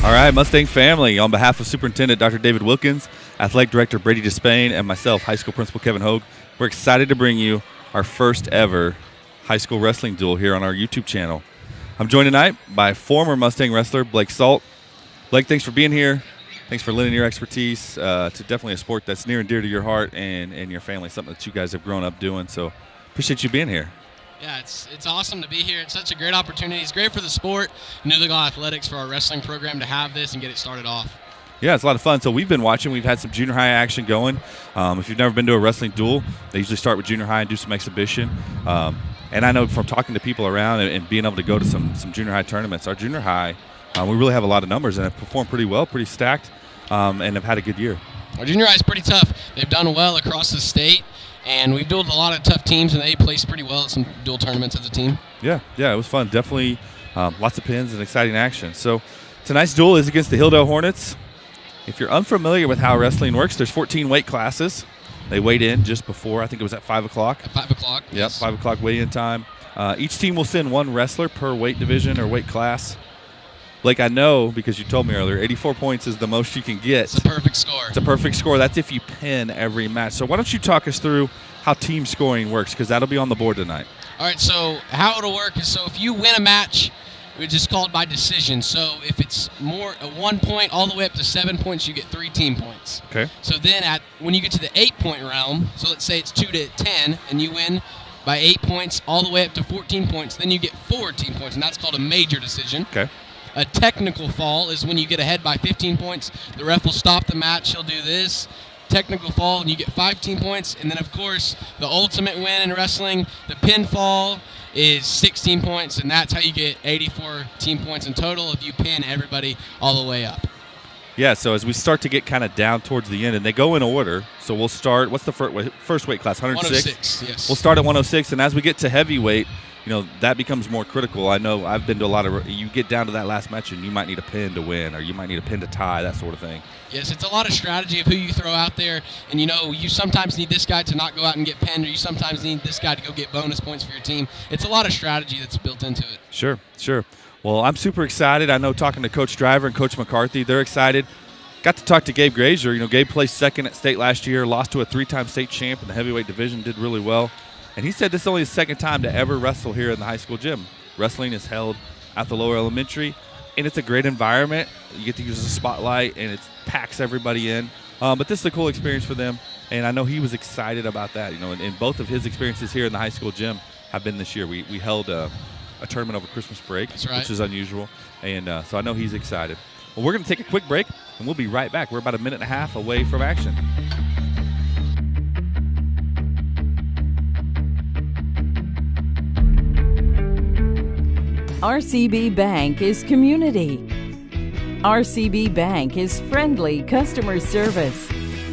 All right, Mustang family, on behalf of Superintendent Dr. David Wilkins, Athletic Director Brady Despain, and myself, High School Principal Kevin Hogue, we're excited to bring you our first ever high school wrestling duel here on our YouTube channel. I'm joined tonight by former Mustang wrestler Blake Salt. Blake, thanks for being here. Thanks for lending your expertise to definitely a sport that's near and dear to your heart and your family, something that you guys have grown up doing. So appreciate you being here. Yeah, it's awesome to be here. It's such a great opportunity. It's great for the sport, Oologah Athletics, for our wrestling program to have this and get it started off. Yeah, it's a lot of fun. So we've been watching. We've had some junior high action going. If you've never been to a wrestling duel, they usually start with junior high and do some exhibition. And I know from talking to people around and being able to go to some junior high tournaments, our junior high, we really have a lot of numbers and have performed pretty well, pretty stacked, and have had a good year. Our junior high is pretty tough. They've done well across the state. And we've dueled a lot of tough teams, and they placed pretty well at some dual tournaments as a team. Yeah, it was fun. Definitely lots of pins and exciting action. So tonight's duel is against the Hilldale Hornets. If you're unfamiliar with how wrestling works, there's 14 weight classes. They weighed in just before. I think it was at 5 o'clock. At 5 o'clock, yes. Yep, 5 o'clock weigh-in time. Each team will send one wrestler per weight division or weight class. Blake, I know because you told me earlier, 84 points is the most you can get. It's a perfect score. It's a perfect score. That's if you pin every match. So why don't you talk us through how team scoring works, because that'll be on the board tonight. All right, so how it'll work is, so if you win a match, it's just called by decision. So if it's more 1 point all the way up to 7 points, you get 3 team points. Okay. So then when you get to the 8-point realm, so let's say it's 2-10, and you win by 8 points all the way up to 14 points, then you get 4 team points, and that's called a major decision. Okay. A technical fall is when you get ahead by 15 points. The ref will stop the match. He'll do this. Technical fall, and you get 5 team points. And then, of course, the ultimate win in wrestling, the pinfall, is 16 points, and that's how you get 84 team points in total if you pin everybody all the way up. Yeah, so as we start to get kind of down towards the end, and they go in order, so we'll start, what's the first weight class, 106? 106, yes. We'll start at 106, and as we get to heavyweight, that becomes more critical. I know I've been to a lot of, you get down to that last match, and you might need a pin to win, or you might need a pin to tie, that sort of thing. Yes, it's a lot of strategy of who you throw out there, and you sometimes need this guy to not go out and get pinned, or you sometimes need this guy to go get bonus points for your team. It's a lot of strategy that's built into it. Sure. Well, I'm super excited. I know talking to Coach Driver and Coach McCarthy, they're excited. Got to talk to Gabe Grazer. Gabe placed second at state last year, lost to a 3-time state champ in the heavyweight division, did really well. And he said this is only his second time to ever wrestle here in the high school gym. Wrestling is held at the lower elementary, and it's a great environment. You get to use the spotlight, and it packs everybody in. But this is a cool experience for them, and I know he was excited about that. And both of his experiences here in the high school gym have been this year. We held a tournament over Christmas break, That's right. Which is unusual, and so I know he's excited. Well, we're going to take a quick break, and we'll be right back. We're about a minute and a half away from action. RCB Bank is community. RCB Bank is friendly customer service.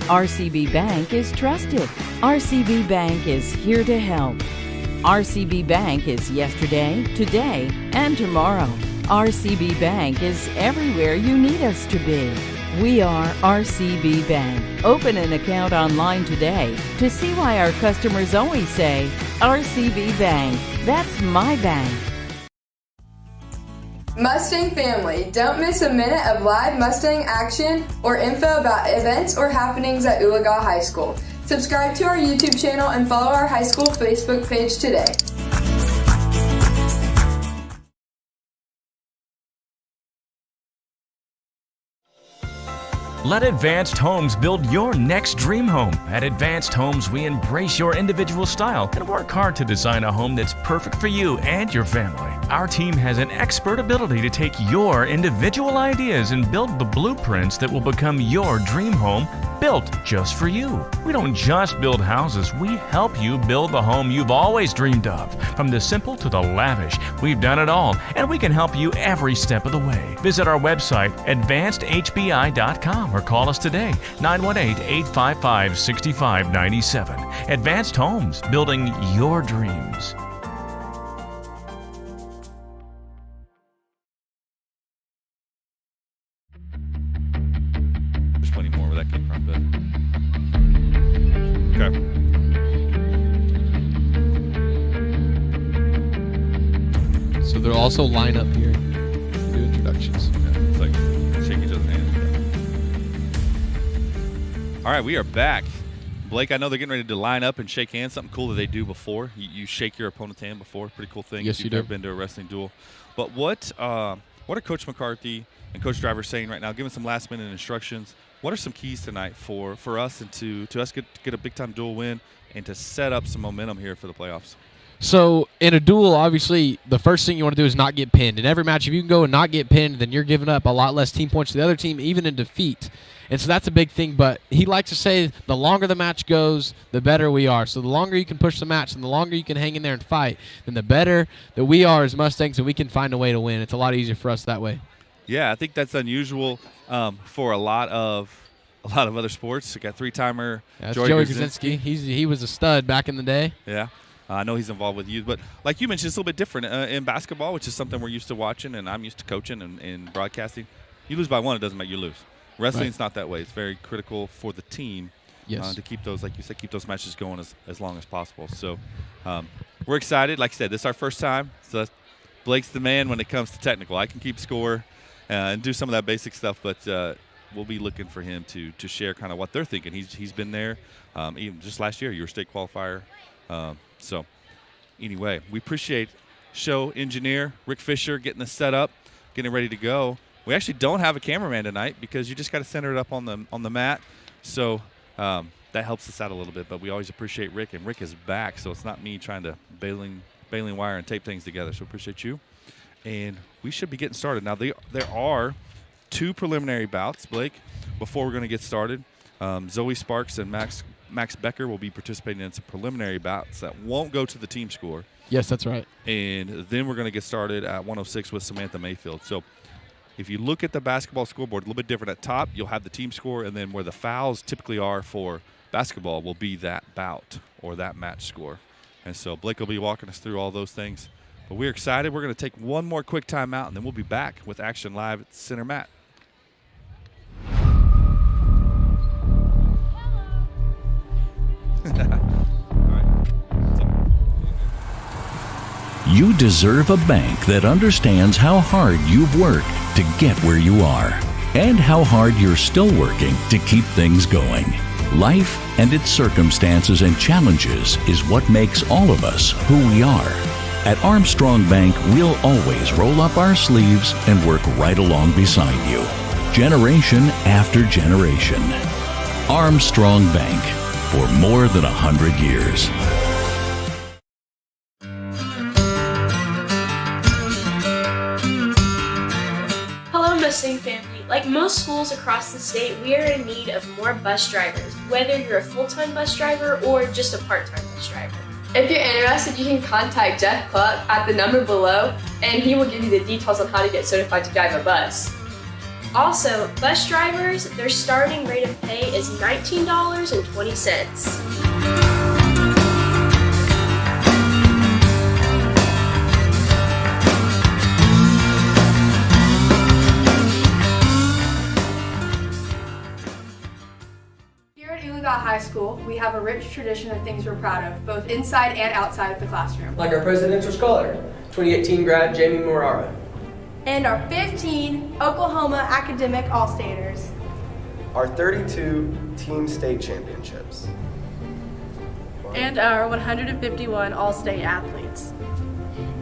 RCB Bank is trusted. RCB Bank is here to help. RCB Bank is yesterday, today, and tomorrow. RCB Bank is everywhere you need us to be. We are RCB Bank. Open an account online today to see why our customers always say, RCB Bank, that's my bank. Mustang family, don't miss a minute of live Mustang action or info about events or happenings at Oologah High School. Subscribe to our YouTube channel and follow our high school Facebook page today. Let Advanced Homes build your next dream home. At Advanced Homes, we embrace your individual style and work hard to design a home that's perfect for you and your family. Our team has an expert ability to take your individual ideas and build the blueprints that will become your dream home, built just for you. We don't just build houses, we help you build the home you've always dreamed of. From the simple to the lavish, we've done it all, and we can help you every step of the way. Visit our website, advancedhbi.com, or call us today, 918-855-6597. Advanced Homes, building your dreams. There's plenty more where that came from, but okay. So they'll also line up here and do introductions. Yeah, it's like shake each other's hands. All right, we are back. Blake, I know they're getting ready to line up and shake hands. Something cool that they do before. You shake your opponent's hand before. Pretty cool thing. Yes, if you you've do. never been to a wrestling duel. But what are Coach McCarthy and Coach Driver saying right now? Giving some last-minute instructions. What are some keys tonight for us and to us get a big-time duel win and to set up some momentum here for the playoffs? So in a duel, obviously, the first thing you want to do is not get pinned. In every match, if you can go and not get pinned, then you're giving up a lot less team points to the other team, even in defeat. And so that's a big thing. But he likes to say the longer the match goes, the better we are. So the longer you can push the match and the longer you can hang in there and fight, then the better that we are as Mustangs, and we can find a way to win. It's a lot easier for us that way. Yeah, I think that's unusual for a lot of other sports. We got three-timer That's Joey Grzinski. He was a stud back in the day. Yeah. I know he's involved with youth, but like you mentioned, it's a little bit different in basketball, which is something we're used to watching, and I'm used to coaching and broadcasting. You lose by one, it doesn't make you lose. Wrestling's not that way. It's very critical for the team to keep those, like you said, keep those matches going as long as possible. So we're excited. Like I said, this is our first time, so Blake's the man when it comes to technical. I can keep score and do some of that basic stuff, but we'll be looking for him to share kind of what they're thinking. He's been there. Even just last year, you were a state qualifier. So anyway, we appreciate show engineer Rick Fisher getting this set up, getting ready to go. We actually don't have a cameraman tonight because you just got to center it up on the mat. So that helps us out a little bit, but we always appreciate Rick, and Rick is back, so it's not me trying to baling wire and tape things together. So appreciate you. And we should be getting started. Now, there are two preliminary bouts, Blake, before we're going to get started. Zoe Sparks and Max Becker will be participating in some preliminary bouts that won't go to the team score. Yes, that's right. And then we're going to get started at 106 with Samantha Mayfield. So if you look at the basketball scoreboard, a little bit different. At top, you'll have the team score, and then where the fouls typically are for basketball will be that bout or that match score. And so Blake will be walking us through all those things. But we're excited. We're going to take one more quick timeout, and then we'll be back with action live at center mat. You deserve a bank that understands how hard you've worked to get where you are and how hard you're still working to keep things going. Life and its circumstances and challenges is what makes all of us who we are. At Armstrong Bank, we'll always roll up our sleeves and work right along beside you, generation after generation. Armstrong Bank, for more than 100 years. Hello, Mustang family. Like most schools across the state, we are in need of more bus drivers, whether you're a full-time bus driver or just a part-time bus driver. If you're interested, you can contact Jeff Cluck at the number below, and he will give you the details on how to get certified to drive a bus. Also, bus drivers, their starting rate of pay is $19.20. At Oologah High School, we have a rich tradition of things we're proud of, both inside and outside of the classroom. Like our presidential scholar, 2018 grad Jamie Morara. And our 15 Oklahoma academic All-Staters. Our 32 team state championships. And our 151 All-State athletes.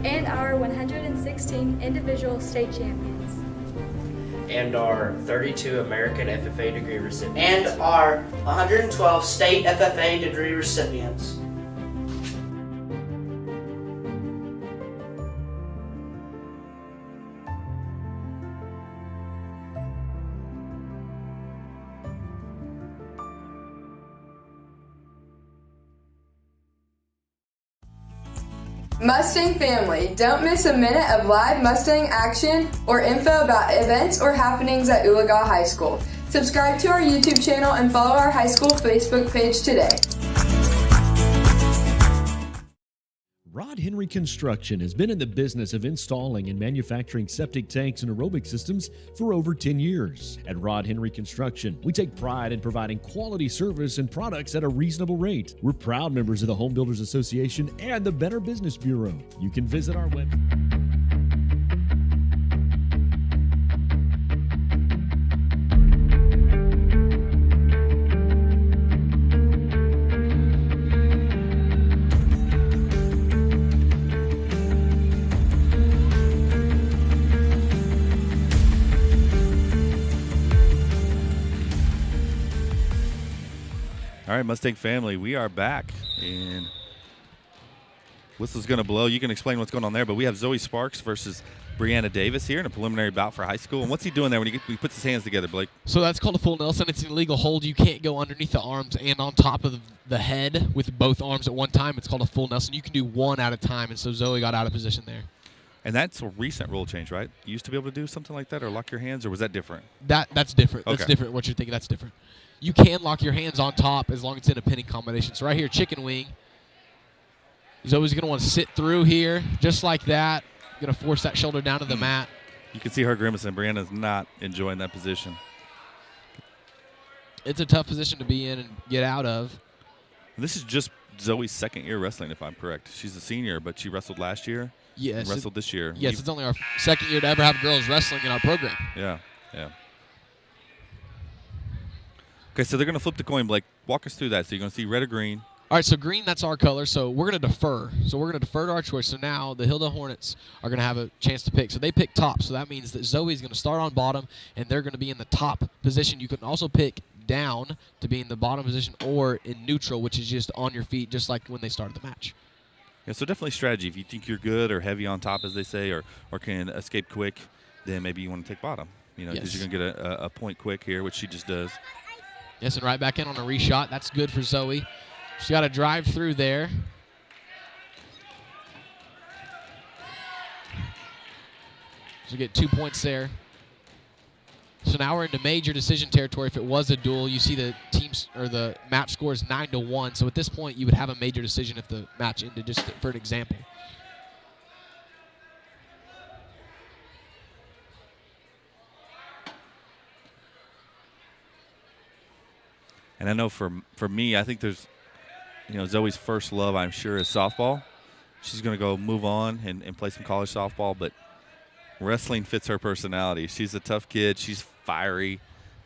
And our 116 individual state champions. and our 32 American FFA degree recipients. And our 112 state FFA degree recipients. Mustang family, don't miss a minute of live Mustang action or info about events or happenings at Oologah High School. Subscribe to our YouTube channel and follow our high school Facebook page today. Rod Henry Construction has been in the business of installing and manufacturing septic tanks and aerobic systems for over 10 years. At Rod Henry Construction, we take pride in providing quality service and products at a reasonable rate. We're proud members of the Home Builders Association and the Better Business Bureau. You can visit our website. All right, Mustang family, we are back, and whistle's going to blow. You can explain what's going on there, but we have Zoe Sparks versus Brianna Davis here in a preliminary bout for high school. And what's he doing there when he puts his hands together, Blake? So that's called a full Nelson. It's an illegal hold. You can't go underneath the arms and on top of the head with both arms at one time. It's called a full Nelson. You can do one at a time, and so Zoe got out of position there. And that's a recent rule change, right? You used to be able to do something like that or lock your hands, or was that different? That's different. Okay. That's different. What you're thinking, that's different. You can lock your hands on top as long as it's in a pinning combination. So right here, chicken wing. He's always going to want to sit through here, just like that. Going to force that shoulder down to the mat. You can see her grimacing. Brianna's not enjoying that position. It's a tough position to be in and get out of. And this is just Zoe's second year wrestling, if I'm correct. She's a senior, but she wrestled last year. Yes. And wrestled this year. Yes, it's only our second year to ever have girls wrestling in our program. Yeah, yeah. Okay, so they're going to flip the coin, Blake. Walk us through that. So you're going to see red or green. All right, so green, that's our color. So we're going to defer. So we're going to defer to our choice. So now the Hilldale Hornets are going to have a chance to pick. So they pick top. So that means that Zoe's going to start on bottom, and they're going to be in the top position. You can also pick down to be in the bottom position or in neutral, which is just on your feet, just like when they started the match. Yeah, so definitely strategy. If you think you're good or heavy on top, as they say, or can escape quick, then maybe you want to take bottom. You know, because you're going to get a point quick here, which she just does. Yes, and right back in on a reshot. That's good for Zoe. She's got to drive through there. She'll get 2 points there. So now we're into major decision territory. If it was a duel, you see the teams or the match score is 9-1. So at this point, you would have a major decision if the match ended, just for an example. And I know for me, I think there's, Zoe's first love, I'm sure, is softball. She's going to go move on and play some college softball, but wrestling fits her personality. She's a tough kid. She's fiery,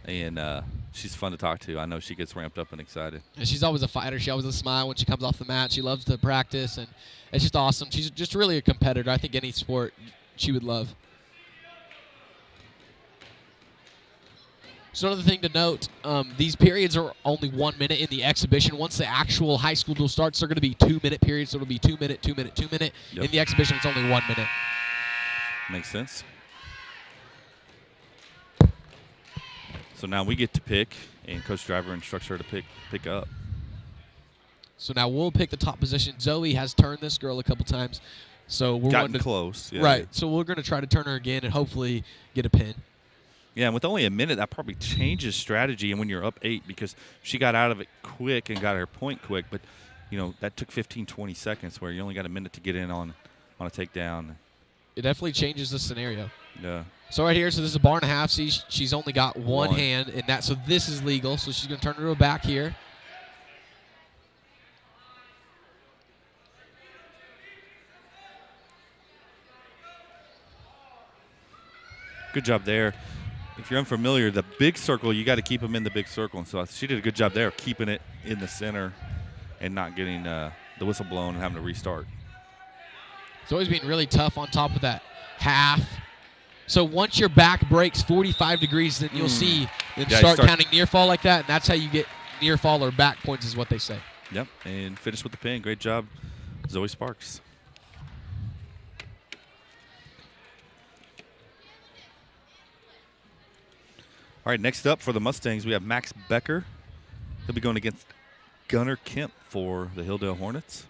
and she's fun to talk to. I know she gets ramped up and excited. And she's always a fighter. She always has a smile when she comes off the mat. She loves to practice, and it's just awesome. She's just really a competitor. I think any sport she would love. So another thing to note, these periods are only 1 minute in the exhibition. Once the actual high school duel starts, they're going to be 2 minute periods. So it'll be 2 minute, 2 minute, 2 minute. Yep. In the exhibition, it's only 1 minute. Makes sense. So now we get to pick, and Coach Driver instructs her to pick up. So now we'll pick the top position. Zoe has turned this girl a couple times. So we're gotten close. Yeah. Right. So we're going to try to turn her again and hopefully get a pin. Yeah, and with only a minute, that probably changes strategy. And when you're up 8, because she got out of it quick and got her point quick, but that took 15, 20 seconds where you only got a minute to get in on a takedown. It definitely changes the scenario. Yeah. So right here, so this is a bar and a half. See, she's only got one hand in that, so this is legal. So she's going to turn her back here. Good job there. If you're unfamiliar, the big circle, you got to keep them in the big circle. And so she did a good job there of keeping it in the center and not getting the whistle blown and having to restart. It's always been really tough on top of that half. So once your back breaks 45 degrees, then you'll see them start counting near fall like that, and that's how you get near fall or back points is what they say. Yep, and finish with the pin. Great job, Zoe Sparks. All right, next up for the Mustangs, we have Max Becker. He'll be going against Gunnar Kemp for the Hilldale Hornets.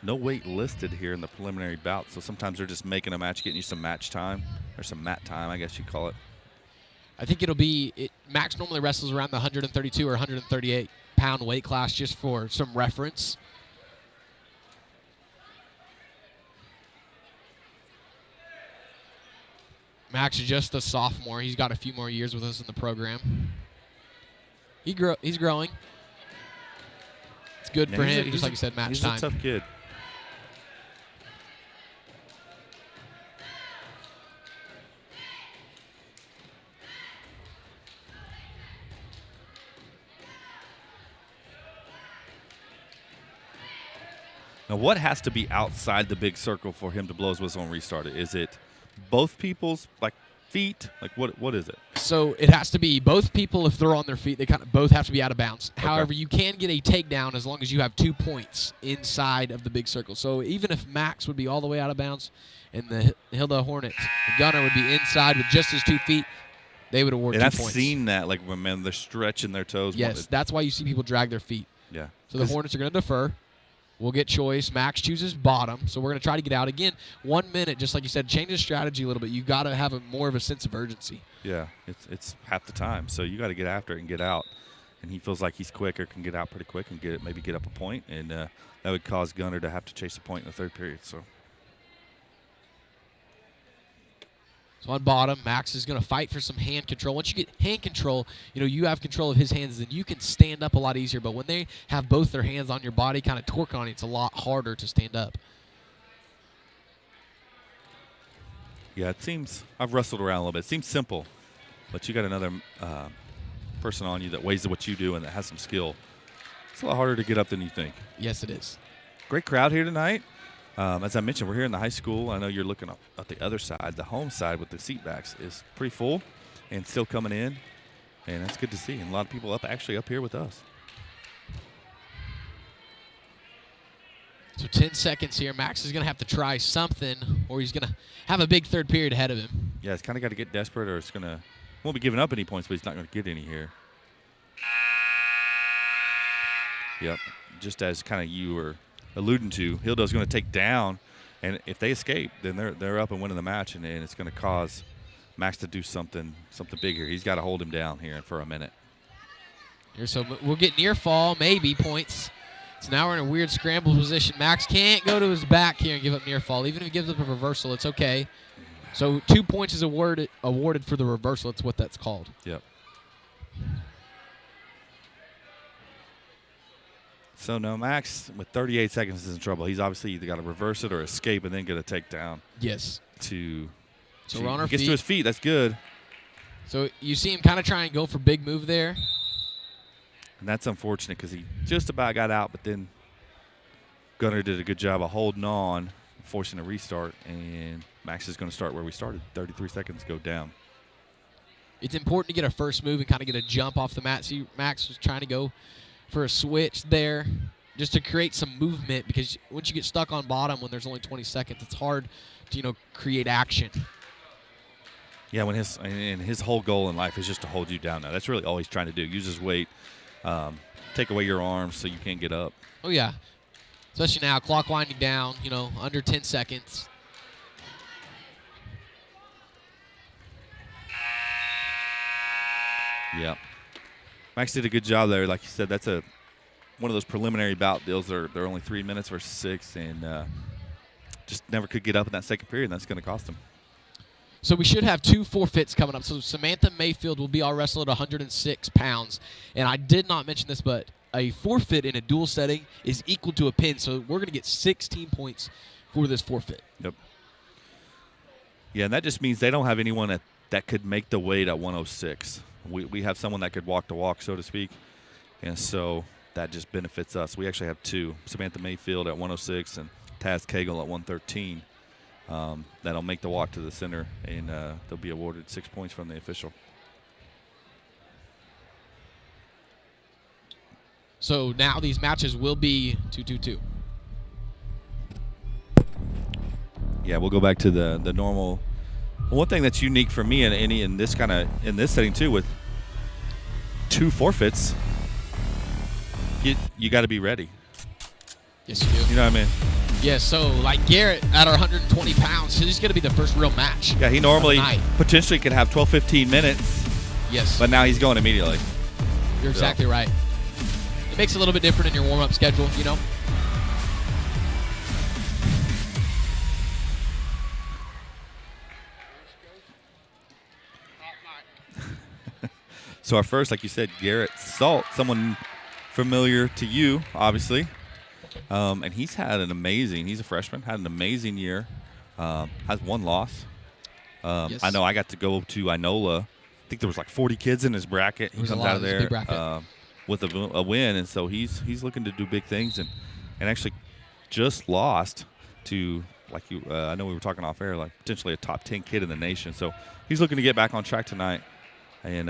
No weight listed here in the preliminary bout, so sometimes they're just making a match, getting you some match time, or some mat time, I guess you'd call it. I think it'll be Max normally wrestles around the 132 or 138 pound weight class, just for some reference. Max is just a sophomore. He's got a few more years with us in the program. He's growing. It's good for him, just like you said, match time. He's a tough kid. Now, what has to be outside the big circle for him to blow his whistle and restart it? Is it both people's feet? What is it? So it has to be both people. If they're on their feet, they kind of both have to be out of bounds. Okay. However, you can get a takedown as long as you have 2 points inside of the big circle. So even if Max would be all the way out of bounds and the Hilda Hornets, the Gunner would be inside with just his 2 feet, they would award 2 points. And I've seen that, when they're stretching their toes. Yes, that's why you see people drag their feet. Yeah. So the Hornets are going to defer. We'll get choice. Max chooses bottom, so we're going to try to get out. Again, 1 minute, just like you said, change the strategy a little bit. You got to have more of a sense of urgency. Yeah, it's half the time, so you got to get after it and get out. And he feels like he's quicker, can get out pretty quick and maybe get up a point, and that would cause Gunner to have to chase a point in the third period. So on bottom, Max is going to fight for some hand control. Once you get hand control, you have control of his hands, then you can stand up a lot easier. But when they have both their hands on your body, kind of torque on it, it's a lot harder to stand up. Yeah, it seems, I've wrestled around a little bit. It seems simple, but you got another person on you that weighs what you do and that has some skill. It's a lot harder to get up than you think. Yes, it is. Great crowd here tonight. As I mentioned, we're here in the high school. I know you're looking at the other side. The home side with the seat backs is pretty full and still coming in, and that's good to see. And a lot of people up here with us. So 10 seconds here. Max is going to have to try something, or he's going to have a big third period ahead of him. Yeah, he's kind of got to get desperate, or won't be giving up any points, but he's not going to get any here. Yep, just as kind of you were alluding to, Hilldale's going to take down, and if they escape, then they're up and winning the match, and it's going to cause Max to do something big here. He's got to hold him down here for a minute. So we'll get near fall, maybe points. So now we're in a weird scramble position. Max can't go to his back here and give up near fall. Even if he gives up a reversal, it's okay. So 2 points is awarded for the reversal. That's what that's called. Yep. So now Max, with 38 seconds, is in trouble. He's obviously either got to reverse it or escape and then get a takedown. Yes. So we're on our feet. Gets to his feet. That's good. So you see him kind of try and go for big move there. And that's unfortunate because he just about got out, but then Gunner did a good job of holding on, forcing a restart, and Max is going to start where we started. 33 seconds go down. It's important to get a first move and kind of get a jump off the mat. See, Max was trying to go for a switch there just to create some movement, because once you get stuck on bottom when there's only 20 seconds, it's hard to create action. Yeah, when his whole goal in life is just to hold you down now. That's really all he's trying to do. Use his weight, take away your arms so you can't get up. Oh, yeah. Especially now, clock winding down, under 10 seconds. Yeah. Max did a good job there. Like you said, that's one of those preliminary bout deals. They're only 3 minutes versus 6, and just never could get up in that second period, and that's going to cost him. So we should have 2 forfeits coming up. So Samantha Mayfield will be our wrestler at 106 pounds. And I did not mention this, but a forfeit in a dual setting is equal to a pin. So we're going to get 16 points for this forfeit. Yep. Yeah, and that just means they don't have anyone that could make the weight at 106. We have someone that could walk the walk, so to speak, and so that just benefits us. We actually have 2, Samantha Mayfield at 106 and Taz Cagle at 113. that'll make the walk to the center, and they'll be awarded 6 points from the official. So now these matches will be 2-2-2. Yeah, we'll go back to the normal. One thing that's unique for me in this setting too, with 2 forfeits, you got to be ready. Yes, you do. You know what I mean? Yeah, so like Garrett at our 120 pounds, he's going to be the first real match. Yeah, he normally potentially could have 12, 15 minutes. Yes. But now he's going immediately. You're exactly right. It makes it a little bit different in your warm-up schedule, you know? So our first, like you said, Garrett Salt, someone familiar to you, obviously. And he's a freshman, had an amazing year. Has 1 loss. Yes. I know I got to go to Inola. I think there was like 40 kids in his bracket. He comes out of there with a win, and so he's looking to do big things, and actually just lost to, like you. I know we were talking off air, like potentially a top 10 kid in the nation. So he's looking to get back on track tonight and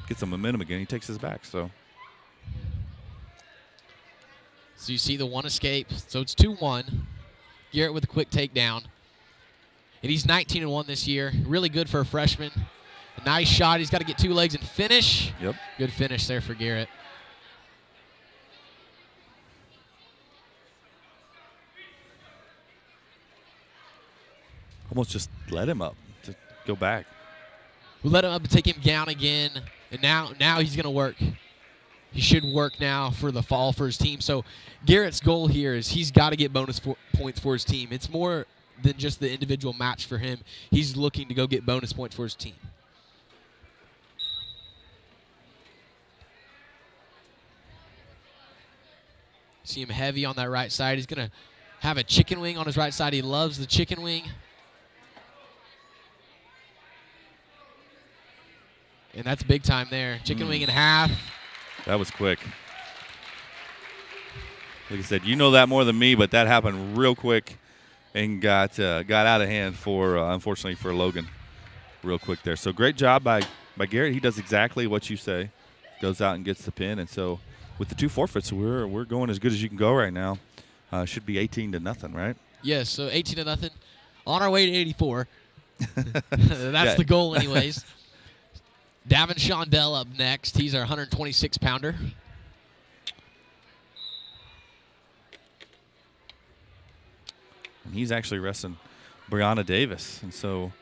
get some momentum again. He takes his back. So you see the 1 escape. So it's 2-1. Garrett with a quick takedown. And he's 19-1 this year. Really good for a freshman. A nice shot. He's got to get 2 legs and finish. Yep. Good finish there for Garrett. Almost just let him up to go back. We let him up and take him down again. And now he's going to work. He should work now for the fall for his team. So Garrett's goal here is he's got to get bonus points for his team. It's more than just the individual match for him. He's looking to go get bonus points for his team. See him heavy on that right side. He's going to have a chicken wing on his right side. He loves the chicken wing. And that's big time there. Chicken wing in half. That was quick. Like I said, you know that more than me, but that happened real quick and got out of hand for unfortunately for Logan, real quick there. So great job by Garrett. He does exactly what you say. Goes out and gets the pin, and so with the 2 forfeits, we're going as good as you can go right now. Should be 18-0, right? Yes, so 18-0. On our way to 84. That's the goal, anyways. Davin Shondell up next. He's our 126-pounder. And he's actually wrestling Brianna Davis. And so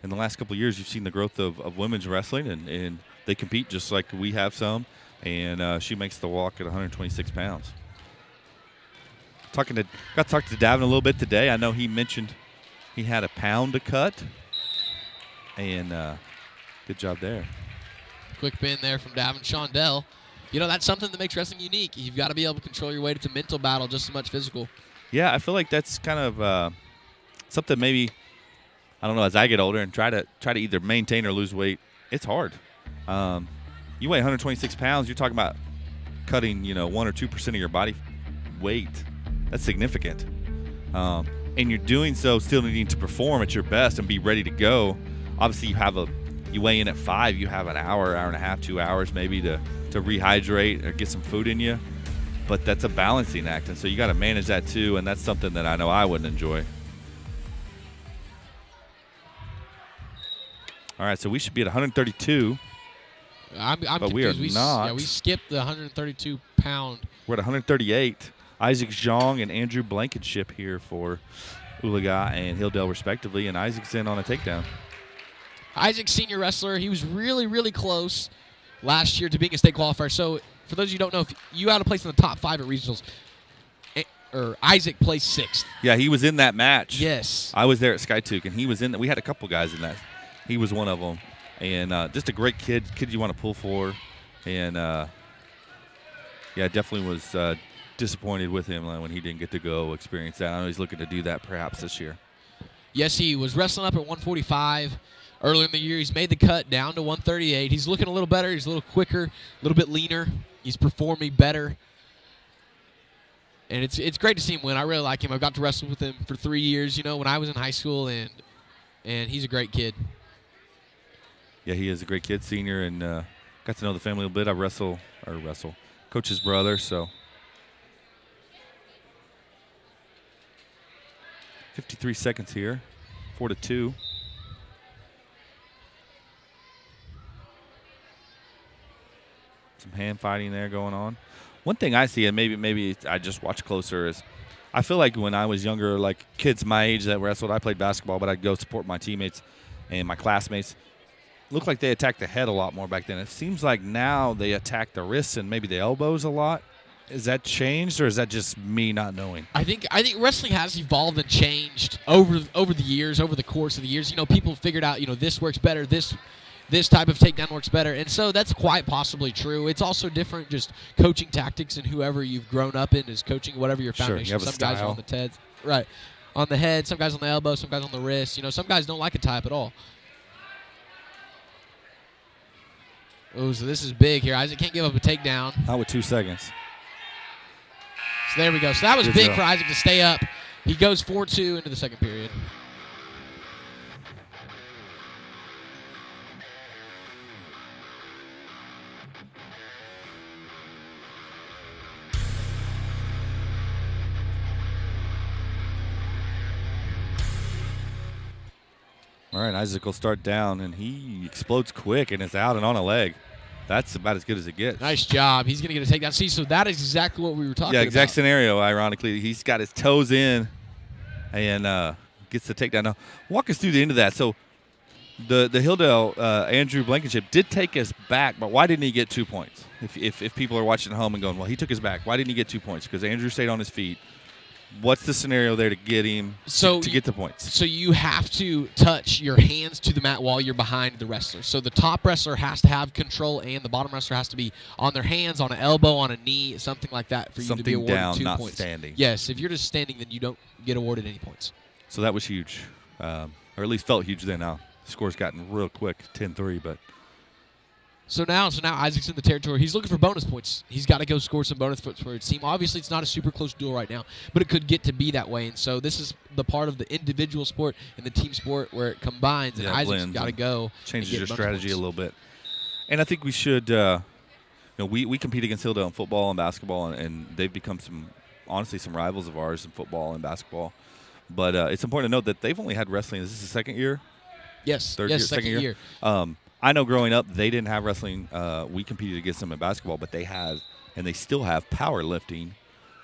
in the last couple of years, you've seen the growth of women's wrestling, and they compete just like we have some. And she makes the walk at 126 pounds. Got to talk to Davin a little bit today. I know he mentioned he had a pound to cut. And good job there. Quick pin there from Davin Shondell. You know, that's something that makes wrestling unique. You've got to be able to control your weight. It's a mental battle just as much physical. Yeah, I feel like that's kind of something maybe, I don't know, as I get older and try to either maintain or lose weight, it's hard. You weigh 126 pounds, you're talking about cutting, 1 or 2% of your body weight. That's significant. And you're doing so still needing to perform at your best and be ready to go. Obviously, you weigh in at 5, you have an hour and a half, 2 hours maybe to rehydrate or get some food in you. But that's a balancing act, and so you got to manage that too, and that's something that I know I wouldn't enjoy. All right, so we should be at 132. I'm but confused. we are not. Yeah, we skipped the 132-pound. We're at 138. Isaac Zhang and Andrew Blankenship here for Oologah and Hilldale respectively, and Isaac's in on a takedown. Isaac's senior wrestler. He was really, really close last year to being a state qualifier. So for those of you who don't know, if you had a place in the top 5 at regionals, Isaac placed 6th. Yeah, he was in that match. Yes. I was there at Skytook, and he was in. We had a couple guys in that. He was one of them. And just a great kid you want to pull for. And, definitely was disappointed with him when he didn't get to go experience that. I know he's looking to do that perhaps this year. Yes, he was wrestling up at 145. Earlier in the year, he's made the cut down to 138. He's looking a little better. He's a little quicker, a little bit leaner. He's performing better. And it's great to see him win. I really like him. I got to wrestle with him for 3 years, when I was in high school, and he's a great kid. Yeah, he is a great kid, senior, and got to know the family a little bit. I wrestle, coach's brother, so. 53 seconds here, 4-2. Some hand fighting there going on. One thing I see, and maybe I just watch closer, is I feel like when I was younger, like kids my age that wrestled, I played basketball, but I'd go support my teammates and my classmates. Looked like they attacked the head a lot more back then. It seems like now they attack the wrists and maybe the elbows a lot. Is that changed, or is that just me not knowing? I think wrestling has evolved and changed over the years, over the course of the years. People figured out, this works better, this type of takedown works better, and so that's quite possibly true. It's also different, just coaching tactics, and whoever you've grown up in is coaching whatever your foundation. Sure, you have some a style. Guys are on the head, right? On the head, some guys on the elbow, some guys on the wrist. Some guys don't like a tie-up at all. Oh, so this is big here. Isaac can't give up a takedown. Not with 2 seconds. So there we go. So that was Good big job for Isaac to stay up. He goes 4-2 into the second period. All right, Isaac will start down, and he explodes quick, and it's out and on a leg. That's about as good as it gets. Nice job. He's going to get a takedown. See, so that is exactly what we were talking about. Yeah, exact scenario, ironically. He's got his toes in and gets the takedown. Now, walk us through the end of that. So the Hilldale, Andrew Blankenship, did take us back, but why didn't he get 2 points? If people are watching at home and going, well, he took us back. Why didn't he get 2 points? Because Andrew stayed on his feet. What's the scenario there to get him to get the points? So you have to touch your hands to the mat while you're behind the wrestler. So the top wrestler has to have control, and the bottom wrestler has to be on their hands, on an elbow, on a knee, something like that for you to be awarded down, 2 not points. standing. Yes, if you're just standing, then you don't get awarded any points. So that was huge, or at least felt huge then. Now the score's gotten real quick, 10-3, but. So now Isaac's in the territory. He's looking for bonus points. He's got to go score some bonus points for his team. Obviously, it's not a super close duel right now, but it could get to be that way. And so this is the part of the individual sport and the team sport where it combines, and Isaac's got to go. Changes your strategy a little bit. And I think we should, we compete against Hilldale in football and basketball, and they've become some rivals of ours in football and basketball. But it's important to note that they've only had wrestling. Is this the second year? Yes, second year. I know growing up they didn't have wrestling. We competed against them in basketball, but they had, and they still have, powerlifting.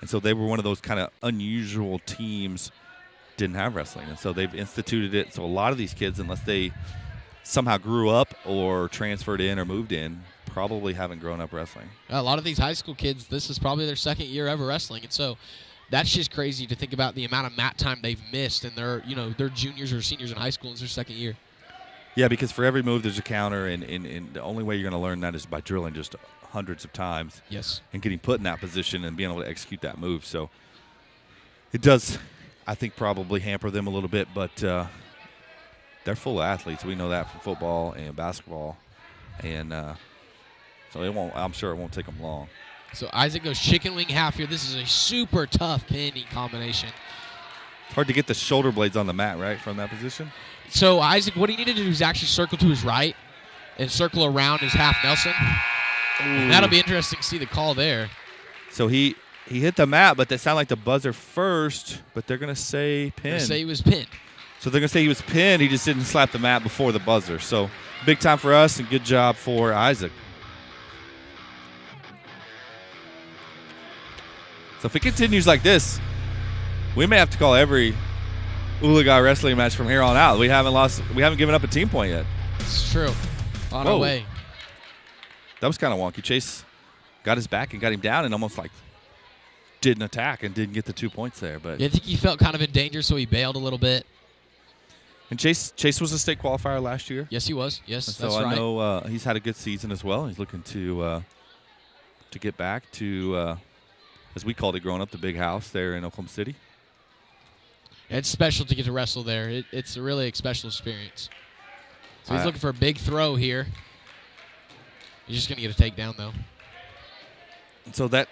And so they were one of those kind of unusual teams, didn't have wrestling. And so they've instituted it. So a lot of these kids, unless they somehow grew up or transferred in or moved in, probably haven't grown up wrestling. A lot of these high school kids, this is probably their second year ever wrestling. And so that's just crazy to think about the amount of mat time they've missed, and they're juniors or seniors in high school. It's their second year. Yeah, because for every move there's a counter, and the only way you're going to learn that is by drilling just hundreds of times. Yes. And getting put in that position and being able to execute that move. So it does, I think, probably hamper them a little bit, but they're full of athletes. We know that from football and basketball, and so I'm sure it won't take them long. So Isaac goes chicken wing half here. This is a super tough pinning combination. It's hard to get the shoulder blades on the mat, right, from that position? So Isaac, what he needed to do is actually circle to his right and circle around his half Nelson. And that'll be interesting to see the call there. So he hit the mat, but that sounded like the buzzer first, but they're going to say pin. They're going to say he was pinned. So they're going to say he was pinned. He just didn't slap the mat before the buzzer. So big time for us and good job for Isaac. So if it continues like this, we may have to call every Oologah wrestling match from here on out. We haven't given up a team point yet. It's true. On our way. That was kind of wonky. Chase got his back and got him down and almost like didn't attack and didn't get the 2 points there. But yeah, I think he felt kind of in danger, so he bailed a little bit. And Chase was a state qualifier last year. Yes, he was. Yes, and that's so right. I know he's had a good season as well. He's looking to get back to, as we called it growing up, the big house there in Oklahoma City. It's special to get to wrestle there. It's a really special experience. So he's looking for a big throw here. He's just going to get a takedown, though. So that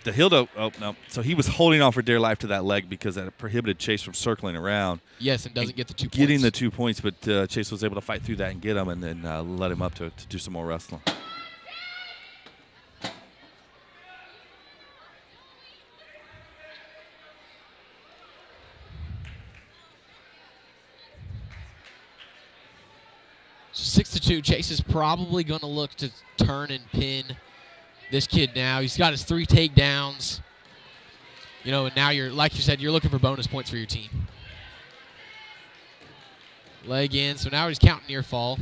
The Hilldale, oh, no. So he was holding on for dear life to that leg because that prohibited Chase from circling around. Yes, and doesn't get the 2 points. Getting the 2 points, but Chase was able to fight through that and get him and then let him up to do some more wrestling. So 6-2. Chase is probably going to look to turn and pin this kid now. He's got his 3 takedowns. And now you're, like you said, you're looking for bonus points for your team. Leg in, so now he's counting near fall.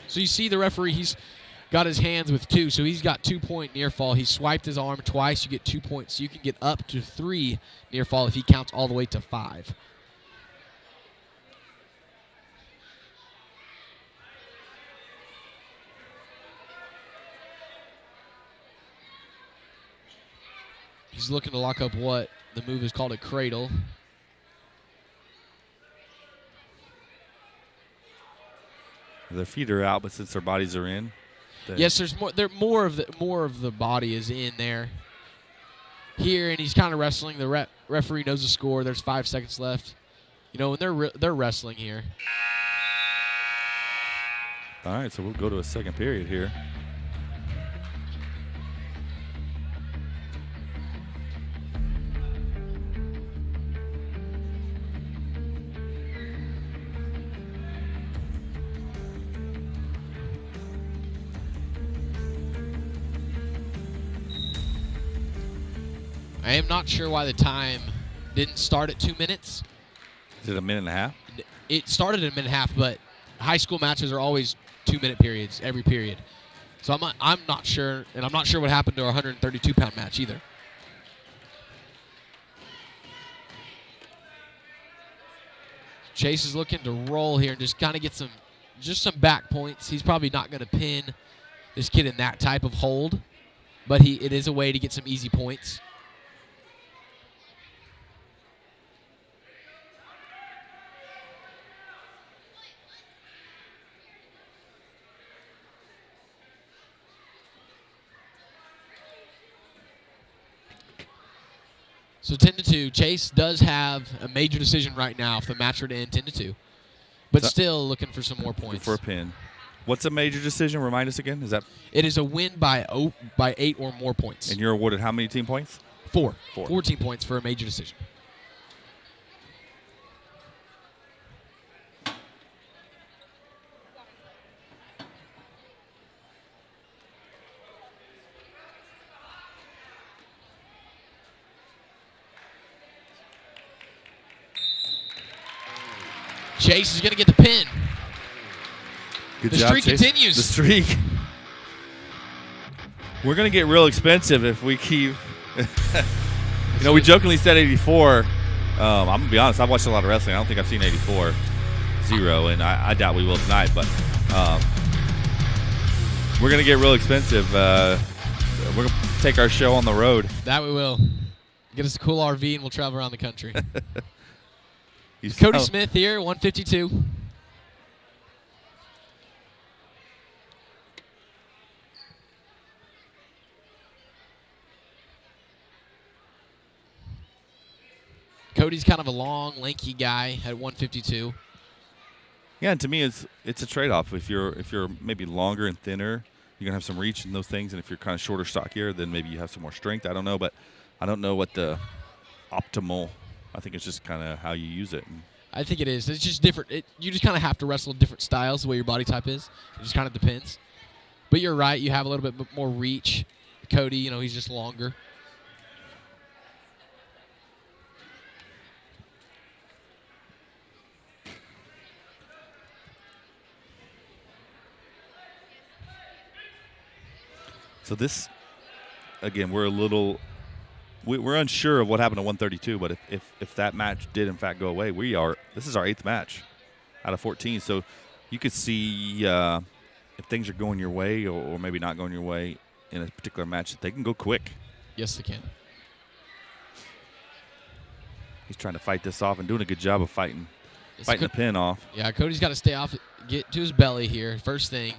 So you see the referee, he's got his hands with 2, so he's got 2-point near fall. He swiped his arm twice, you get 2 points. So you can get up to 3 near fall if he counts all the way to 5. He's looking to lock up what the move is called a cradle. Their feet are out, but since their bodies are in. Yes, there's more. More of the body is in there. Here, and he's kind of wrestling. The referee knows the score. There's 5 seconds left. And they're wrestling here. All right, so we'll go to a second period here. I am not sure why the time didn't start at 2 minutes. Is it a minute and a half? It started at a minute and a half, but high school matches are always 2-minute periods every period. So I'm not sure, and I'm not sure what happened to our 132-pound match either. Chase is looking to roll here and just kind of get some back points. He's probably not going to pin this kid in that type of hold, but it is a way to get some easy points. So 10-2. Chase does have a major decision right now if the match were to end 10-2, but still looking for some more points. For a pin. What's a major decision? Remind us again. It is a win by 8 or more points. And you're awarded how many team points? 4. 14 points for a major decision. Chase is going to get the pin. Good the job, streak Chase. continues. The streak. We're going to get real expensive if we keep. We jokingly said 84. I'm going to be honest. I've watched a lot of wrestling. I don't think I've seen 84. 0, and I doubt we will tonight. But we're going to get real expensive. We're going to take our show on the road. That we will. Get us a cool RV, and we'll travel around the country. Cody Cody Smith here, 152. Cody's kind of a long, lanky guy at 152. Yeah, and to me, it's a trade-off. If you're maybe longer and thinner, you're gonna have some reach and those things. And if you're kind of shorter, stockier, then maybe you have some more strength. I don't know, but I don't know what the optimal. I think it's just kind of how you use it. I think it is. It's just different. You just kind of have to wrestle different styles the way your body type is. It just kind of depends. But you're right. You have a little bit more reach. Cody, he's just longer. So this, again, we're unsure of what happened to 132, but if that match did in fact go away, this is our 8th match out of 14. So you could see if things are going your way or maybe not going your way in a particular match, they can go quick. Yes, they can. He's trying to fight this off and doing a good job of fighting the pin off. Yeah, Cody's got to stay off, get to his belly here. First thing.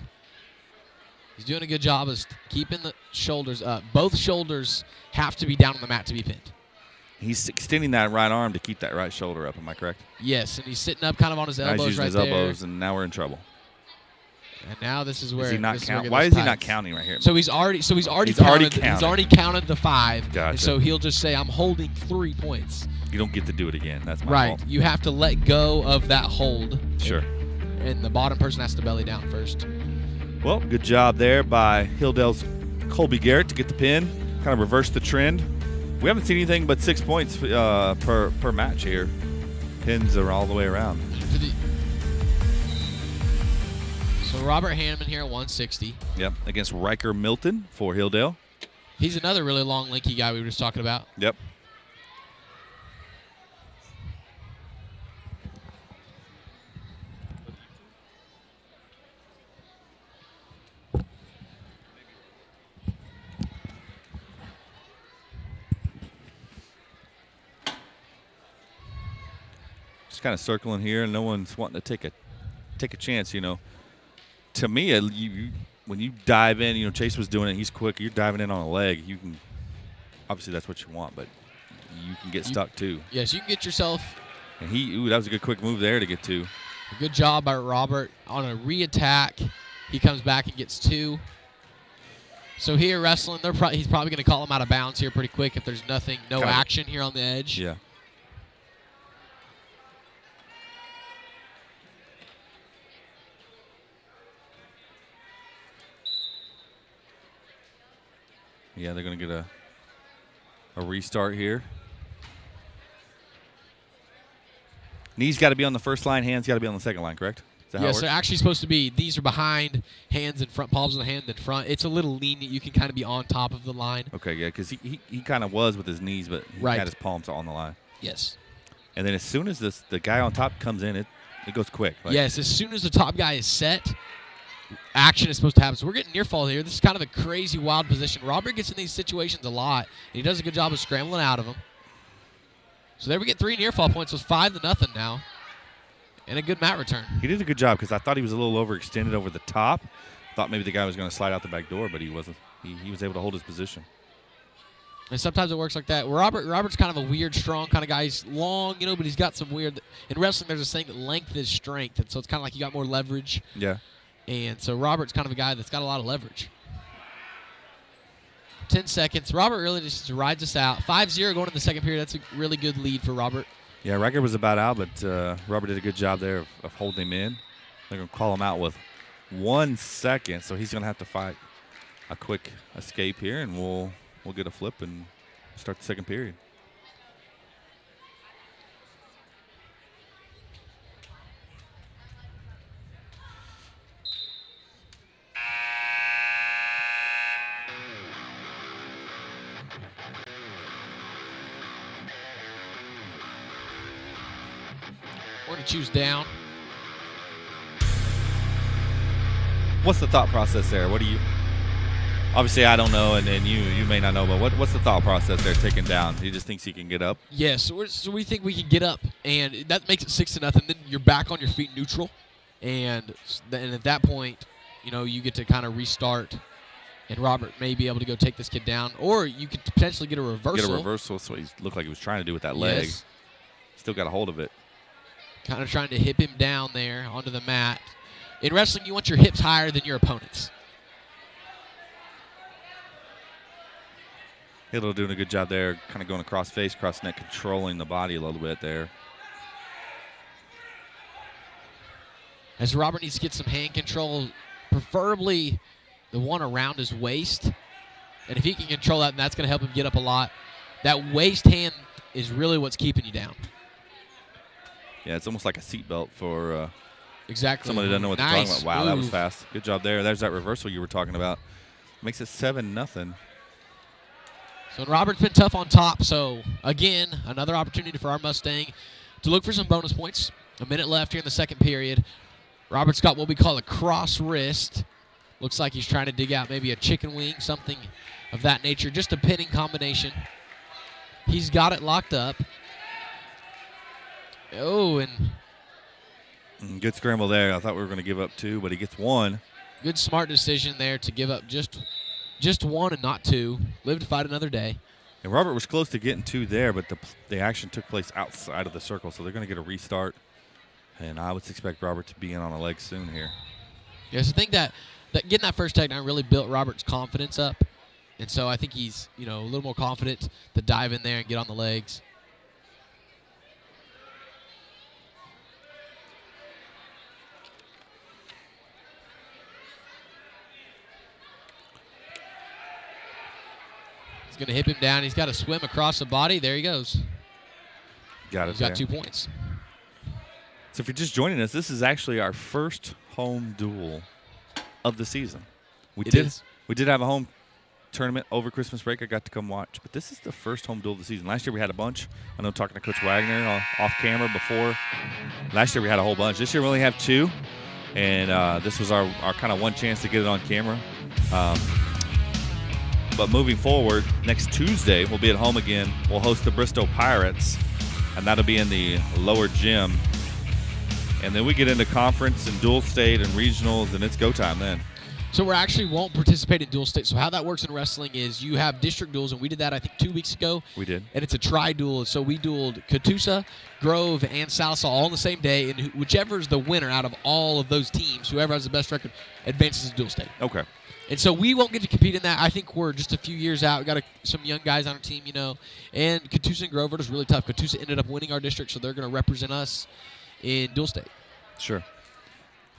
He's doing a good job of keeping the shoulders up. Both shoulders have to be down on the mat to be pinned. He's extending that right arm to keep that right shoulder up. Am I correct? Yes, and he's sitting up kind of on his elbows now he's using right his elbows, and now we're in trouble. And now this is where Is he not count? Why is he not counting right here? So he's already counted the 5. Gotcha. And so he'll just say, I'm holding 3 points. You don't get to do it again. That's my right. fault. You have to let go of that hold. Sure. And the bottom person has to belly down first. Well, good job there by Hilldale's Colby Garrett to get the pin, kind of reverse the trend. We haven't seen anything but 6 points per match here. Pins are all the way around. So Robert Hanneman here at 160. Yep, against Riker Milton for Hilldale. He's another really long, lanky guy we were just talking about. Yep. Just kind of circling here, and no one's wanting to take a chance, you know. To me, when you dive in, Chase was doing it. He's quick. You're diving in on a leg. You can obviously that's what you want, but you can get stuck too. Yes, you can get yourself. And that was a good quick move there to get 2. Good job by Robert on a re-attack. He comes back and gets 2. So here wrestling, he's probably going to call him out of bounds here pretty quick if there's no action here on the edge. Yeah. Yeah, they're going to get a restart here. Knees got to be on the first line, hands got to be on the second line, correct? Is that how it works? They're actually supposed to be. These are behind, hands in front, palms of the hand in front. It's a little lenient. You can kind of be on top of the line. Okay, yeah, because he kind of was with his knees, but he had his palms on the line. Yes. And then as soon as the guy on top comes in, it goes quick. Yes, as soon as the top guy is set, action is supposed to happen. So we're getting near fall here. This is kind of a crazy, wild position. Robert gets in these situations a lot, and he does a good job of scrambling out of them. So there we get 3 near fall points. It was 5-0 now, and a good mat return. He did a good job because I thought he was a little overextended over the top. Thought maybe the guy was going to slide out the back door, but he wasn't. He was able to hold his position. And sometimes it works like that. Robert's kind of a weird, strong kind of guy. He's long, but he's got some weird. In wrestling, there's a saying that length is strength, and so it's kind of like you got more leverage. Yeah. And so Robert's kind of a guy that's got a lot of leverage. 10 seconds. Robert really just rides us out. 5-0 going in the second period. That's a really good lead for Robert. Yeah, Riker was about out, but Robert did a good job there of holding him in. They're going to call him out with 1 second, so he's going to have to fight a quick escape here, and we'll get a flip and start the second period. We're going to choose down. What's the thought process there? What do you... Obviously, I don't know, and you may not know, but what's the thought process there, taking down? He just thinks he can get up? Yes, so we think we can get up, and that makes it 6-0. Then you're back on your feet neutral, and at that point, you get to kind of restart, and Robert may be able to go take this kid down, or you could potentially get a reversal. Get a reversal, so he looked like he was trying to do with that leg. Yes. Still got a hold of it. Kind of trying to hip him down there onto the mat. In wrestling, you want your hips higher than your opponent's. Hilldale doing a good job there, kind of going across face, cross neck, controlling the body a little bit there. As Robert needs to get some hand control, preferably the one around his waist. And if he can control that, then that's going to help him get up a lot. That waist hand is really what's keeping you down. Yeah, it's almost like a seatbelt for exactly somebody that doesn't know what they're talking about. Wow, move. That was fast. Good job there. There's that reversal you were talking about. Makes it 7-0. So Robert's been tough on top. So, again, another opportunity for our Mustang to look for some bonus points. A minute left here in the second period. Robert's got what we call a cross wrist. Looks like he's trying to dig out maybe a chicken wing, something of that nature. Just a pinning combination. He's got it locked up. Oh, and good scramble there. I thought we were going to give up 2, but he gets 1. Good smart decision there to give up just one and not two. Live to fight another day. And Robert was close to getting two there, but the action took place outside of the circle, so they're going to get a restart. And I would expect Robert to be in on a leg soon here. Yes, I think that getting that first takedown really built Robert's confidence up. And so I think he's, a little more confident to dive in there and get on the legs. He's going to hip him down. He's got to swim across the body. There he goes. Got it. He's got 2 points. So if you're just joining us, this is actually our first home duel of the season. We did have a home tournament over Christmas break. I got to come watch, but this is the first home duel of the season. Last year we had a bunch. I know talking to Coach Wagner off camera before. Last year we had a whole bunch. This year we only have 2, and this was our kind of one chance to get it on camera. But moving forward, next Tuesday we'll be at home again. We'll host the Bristow Pirates, and that'll be in the lower gym. And then we get into conference and dual state and regionals, and it's go time then. So we actually won't participate in dual state. So how that works in wrestling is you have district duels, and we did that, I think, 2 weeks ago. We did. And it's a tri-duel. So we dueled Catoosa, Grove, and Salsa all on the same day, and whichever is the winner out of all of those teams, whoever has the best record, advances to dual state. Okay. And so we won't get to compete in that. I think we're just a few years out. We got some young guys on our team, And Catoosa and Grove are just really tough. Catoosa ended up winning our district, so they're going to represent us in dual state. Sure.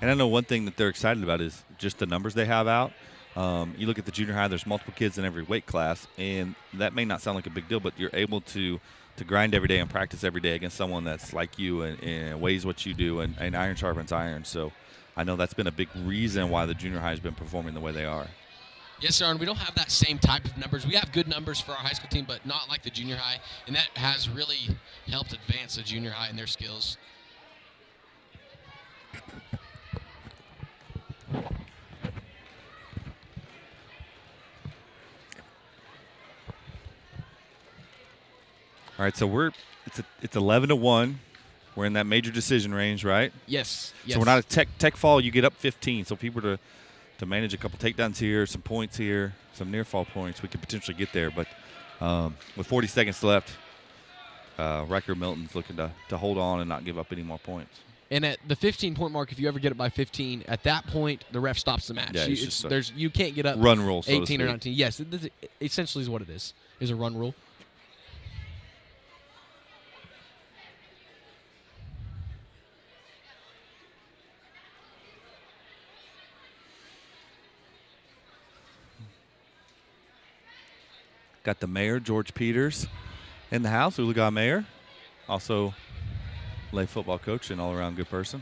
And I know one thing that they're excited about is just the numbers they have out. You look at the junior high, there's multiple kids in every weight class, and that may not sound like a big deal, but you're able to grind every day and practice every day against someone that's like you and weighs what you do, and iron sharpens iron. So I know that's been a big reason why the junior high has been performing the way they are. Yes, sir, and we don't have that same type of numbers. We have good numbers for our high school team, but not like the junior high, and that has really helped advance the junior high in their skills. All right, so it's 11-1. We're in that major decision range, right? Yes. So we're not a tech fall. You get up 15. So people to manage a couple takedowns here, some points here, some near fall points, we could potentially get there. But with 40 seconds left, Riker Milton's looking to hold on and not give up any more points. And at the 15-point mark, if you ever get it by 15, at that point the ref stops the match. Yeah, you can't get up run rule, so 18 or 19. Yes, this essentially is what it is a run rule. Got the mayor, George Peters, in the house. Oologah mayor, also lay football coach and all-around good person.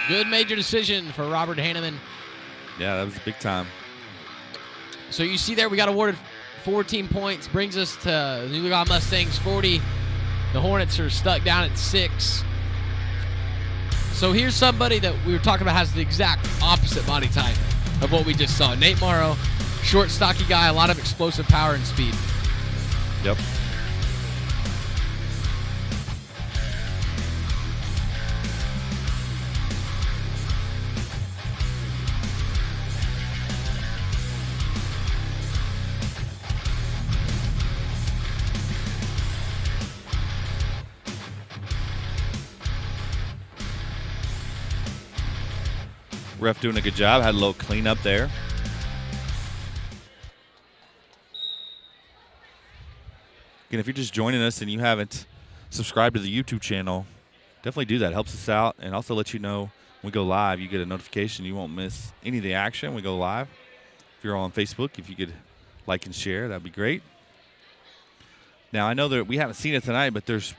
Good major decision for Robert Hanneman. Yeah, that was big time. So you see there, we got awarded 14 points, brings us to the Oologah Mustangs 40. The Hornets are stuck down at 6. So here's somebody that we were talking about has the exact opposite body type of what we just saw. Nate Morrow, short, stocky guy, a lot of explosive power and speed. Yep. Ref doing a good job. Had a little cleanup there. Again, if you're just joining us and you haven't subscribed to the YouTube channel, definitely do that. It helps us out, and also let you know when we go live. You get a notification. You won't miss any of the action when we go live. If you're on Facebook, if you could like and share, that'd be great. Now, I know that we haven't seen it tonight, but it's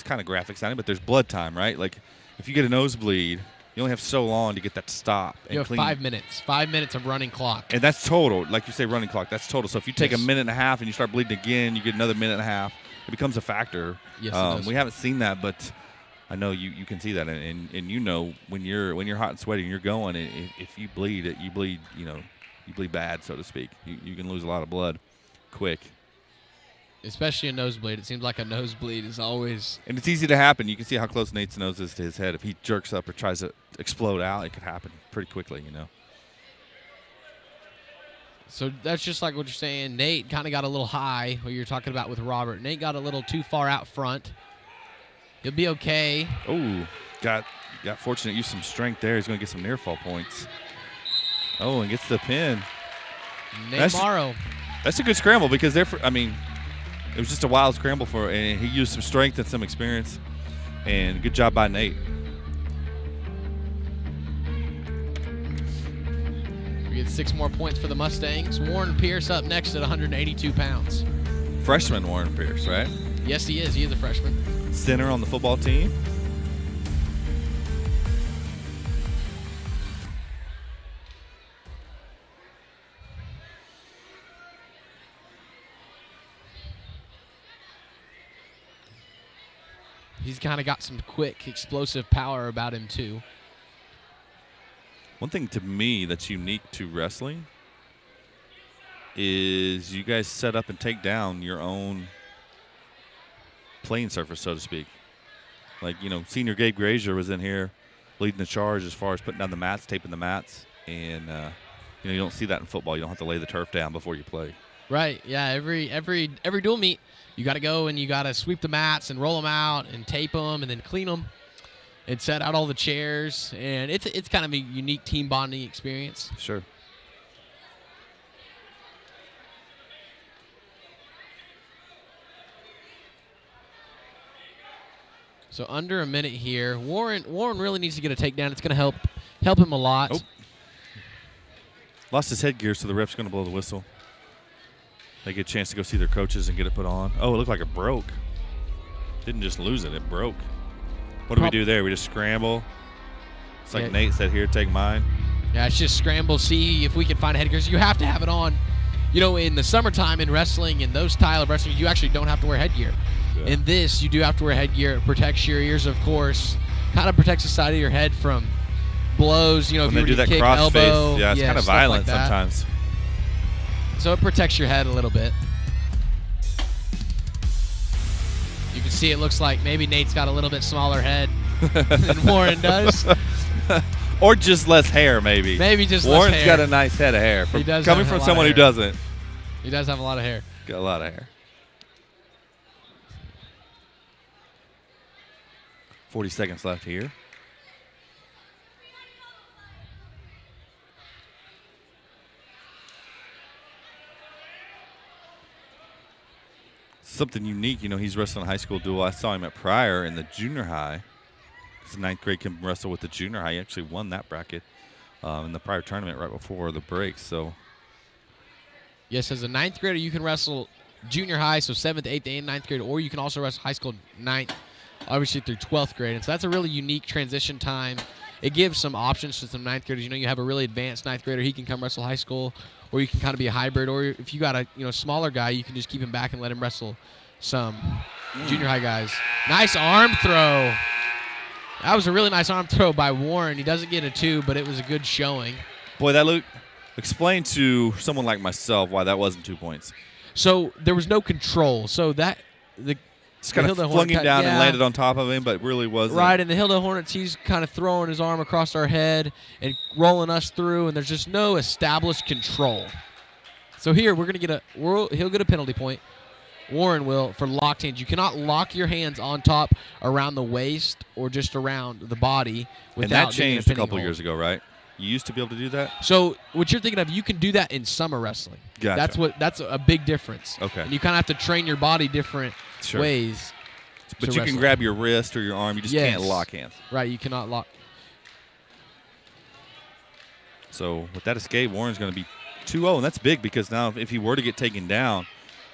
kind of graphic sounding, but there's blood time, right? Like, if you get a nosebleed, you only have so long to get that to stop. You have 5 minutes. 5 minutes of running clock. And that's total. Like you say, running clock, that's total. So if you take a minute and a half and you start bleeding again, you get another minute and a half. It becomes a factor. Yes, it does. We haven't seen that, but I know you can see that. And you know when you're hot and sweaty and you're going, if you bleed, you bleed bad, so to speak. You can lose a lot of blood quick. especially a nosebleed. It seems like a nosebleed is always. And it's easy to happen. You can see how close Nate's nose is to his head. If he jerks up or tries to explode out, it could happen pretty quickly, you know. So that's just like what you're saying. Nate kind of got a little high, what you're talking about with Robert. Nate got a little too far out front. He'll be okay. Oh, got fortunate, used some strength there. He's going to get some near fall points. Oh, and gets the pin. Nate Morrow. That's a good scramble because it was just a wild scramble and he used some strength and some experience. And good job by Nate. We get 6 more points for the Mustangs. Warren Pierce up next at 182 pounds. Freshman Warren Pierce, right? Yes, he is. He is a freshman. Center on the football team. He's kind of got some quick, explosive power about him, too. One thing to me that's unique to wrestling is you guys set up and take down your own playing surface, so to speak. Like, you know, senior Gabe Grazier was in here leading the charge as far as putting down the mats, taping the mats. And, you know, you don't see that in football. You don't have to lay the turf down before you play. Right, yeah, every dual meet, you got to go and you got to sweep the mats and roll them out and tape them and then clean them and set out all the chairs. And it's kind of a unique team bonding experience. Sure. So under a minute here. Warren really needs to get a takedown. It's going to help him a lot. Oh. Lost his headgear, so the ref's going to blow the whistle. They get a chance to go see their coaches and get it put on. Oh, it looked like it broke. Didn't just lose it, it broke. What do we do there? We just scramble. It's like Nate said here, take mine. Yeah, it's just scramble, see if we can find a headgear. You have to have it on. You know, in the summertime in wrestling, in those style of wrestling, you actually don't have to wear headgear. Yeah. In this, you do have to wear headgear. It protects your ears, of course. Kind of protects the side of your head from blows. You know, when if you they do that kick, cross elbow, face, it's kind of violent like sometimes. So it protects your head a little bit. You can see it looks like maybe Nate's got a little bit smaller head than Warren does. Or just less hair, maybe. Maybe just Warren's less hair. got a nice head of hair. He does coming from someone who doesn't. He does have a lot of hair. Got a lot of hair. 40 seconds left here. Something unique, you know, he's wrestling high school duel. I saw him at Pryor in the junior high. His ninth grade can wrestle with the junior high. He actually won that bracket in the Pryor tournament right before the break. So, yes, as a ninth grader, you can wrestle junior high, so 7th, 8th, and 9th grade, or you can also wrestle high school 9th, obviously through 12th grade. And so that's a really unique transition time. It gives some options to some 9th graders. You know, you have a really advanced 9th grader, he can come wrestle high school, or you can kind of be a hybrid, or if you got a smaller guy, you can just keep him back and let him wrestle some junior high guys. Nice arm throw. That was a really nice arm throw by Warren. He doesn't get a 2, but it was a good showing. Boy, that explain to someone like myself why that wasn't 2 points. So there was no control. So just kind of flung him down and landed on top of him, but really wasn't. Right, and the Hilldale Hornets, he's kind of throwing his arm across our head and rolling us through, and there's just no established control. So here we're going to he'll get a penalty point. Warren will for locked hands. You cannot lock your hands on top around the waist or just around the body without and that changed a couple hold. Years ago, right? You used to be able to do that? So what you're thinking of, you can do that in summer wrestling. Gotcha. That's a big difference. Okay. And you kind of have to train your body different ways. But you can grab your wrist or your arm. You just can't lock hands. Right, you cannot lock. So with that escape, Warren's going to be 2-0, and that's big because now if he were to get taken down,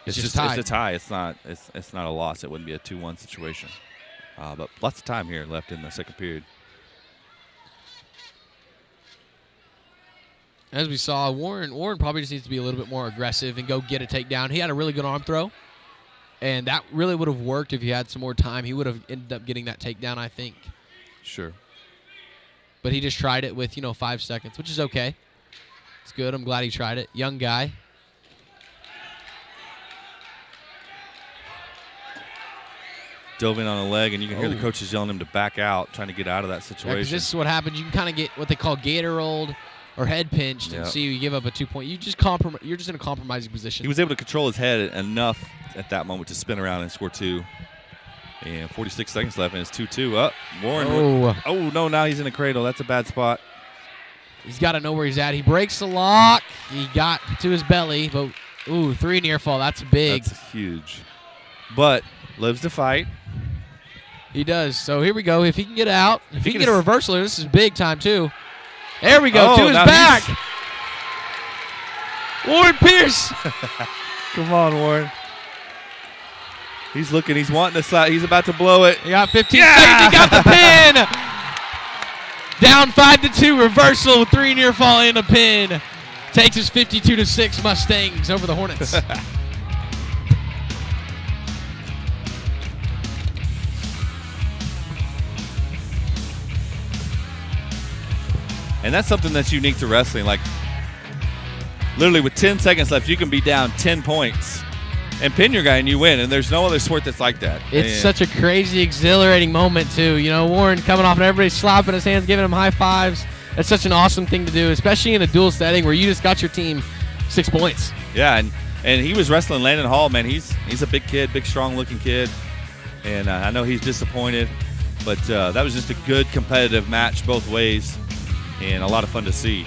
it's a tie. It's not a loss. It wouldn't be a 2-1 situation. But lots of time here left in the second period. As we saw, Warren probably just needs to be a little bit more aggressive and go get a takedown. He had a really good arm throw, and that really would have worked if he had some more time. He would have ended up getting that takedown, I think. Sure. But he just tried it with, 5 seconds, which is okay. It's good. I'm glad he tried it. Young guy. dove in on a leg, and you can hear the coaches yelling him to back out, trying to get out of that situation. Because this is what happens. You can kind of get what they call gator rolled or head pinched, and see you give up a 2-point. You're just in a compromising position. He was able to control his head enough at that moment to spin around and score 2. And 46 seconds left, and it's 2-2. Warren. Oh, no, now he's in a cradle. That's a bad spot. He's got to know where he's at. He breaks the lock. He got to his belly, but, 3 near fall. That's big. That's huge. But lives to fight. He does. So here we go. If he can get out, if he can get a reversal, this is big time, too. There we go, to his back. Warren Pierce. Come on, Warren. He's looking. He's wanting to slide. He's about to blow it. He got 15 seconds. He got the pin. Down 5-2. Reversal. 3 near fall and a pin. Takes his 52-6 Mustangs over the Hornets. And that's something that's unique to wrestling. Like, literally with 10 seconds left, you can be down 10 points and pin your guy and you win. And there's no other sport that's like that. It's such a crazy, exhilarating moment, too. You know, Warren coming off and everybody slapping his hands, giving him high fives. That's such an awesome thing to do, especially in a dual setting where you just got your team 6 points. Yeah, and he was wrestling Landon Hall, man. He's a big kid, big, strong-looking kid. And I know he's disappointed. But that was just a good competitive match both ways. And a lot of fun to see.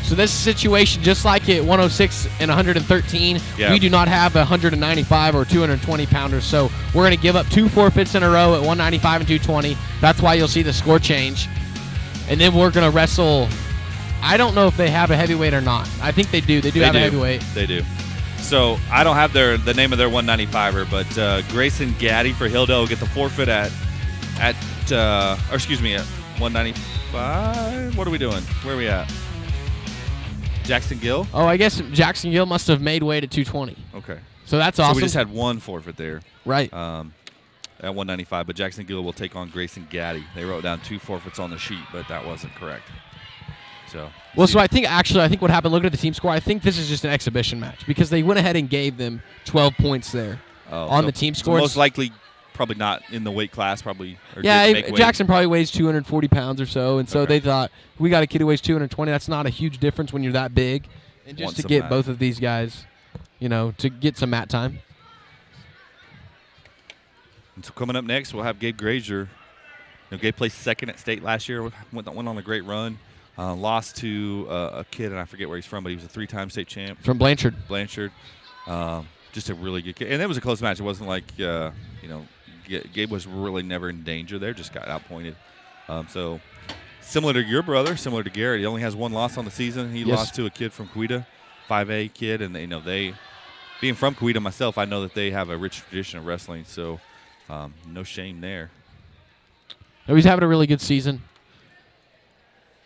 So this situation, just like at 106 and 113, we do not have a 195 or 220 pounders. So we're going to give up 2 forfeits in a row at 195 and 220. That's why you'll see the score change. And then we're going to wrestle. I don't know if they have a heavyweight or not. I think they do. They do have a heavyweight. They do. So I don't have the name of their 195er, but Grayson Gaddy for Hilldale will get the forfeit at 195. What are we doing? Where are we at? Jackson Gill? Oh, I guess Jackson Gill must have made weight at 220. Okay. So that's awesome. So we just had 1 forfeit there. Right. At 195, but Jackson Gill will take on Grayson Gaddy. They wrote down 2 forfeits on the sheet, but that wasn't correct. So. Well, so I think what happened, looking at the team score, I think this is just an exhibition match because they went ahead and gave them 12 points there on the team score. So most likely probably not in the weight class, probably. Or Jackson probably weighs 240 pounds or so, and so they thought, we got a kid who weighs 220. That's not a huge difference when you're that big. And just to get both of these guys, to get some mat time. And so coming up next, we'll have Gabe Grazier. Gabe placed second at state last year, went on a great run. Lost to a kid, and I forget where he's from, but he was a 3-time state champ. From Blanchard. Just a really good kid. And it was a close match. It wasn't like, Gabe was really never in danger there, just got outpointed. So similar to your brother, similar to Garrett, he only has 1 loss on the season. He lost to a kid from Quita, 5A kid, and they being from Quita myself, I know that they have a rich tradition of wrestling, so no shame there. He's having a really good season.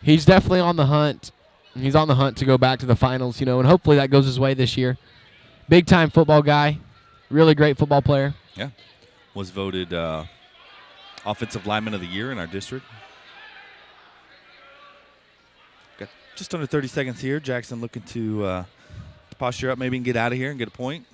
He's definitely on the hunt. He's on the hunt to go back to the finals, and hopefully that goes his way this year. Big-time football guy, really great football player. Yeah. Was voted Offensive Lineman of the Year in our district. Got just under 30 seconds here. Jackson looking to posture up, maybe and get out of here and get a point.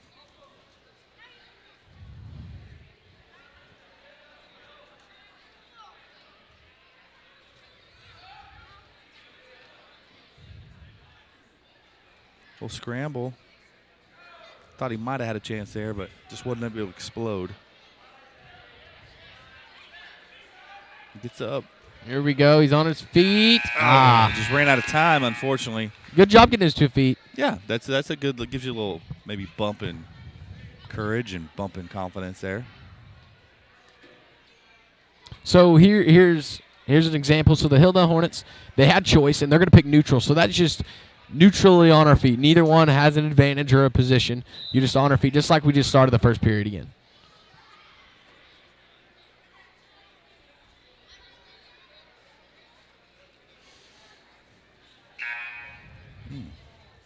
Little scramble. Thought he might have had a chance there, but just wasn't able to explode. He gets up. Here we go. He's on his feet. Just ran out of time, unfortunately. Good job getting his 2 feet. Yeah, that's a good. That gives you a little maybe bump in courage and bump in confidence there. So here's an example. So the Hilldale Hornets, they had choice, and they're going to pick neutral. So that's just neutrally on our feet. Neither one has an advantage or a position. You just on our feet, just like we just started the first period again.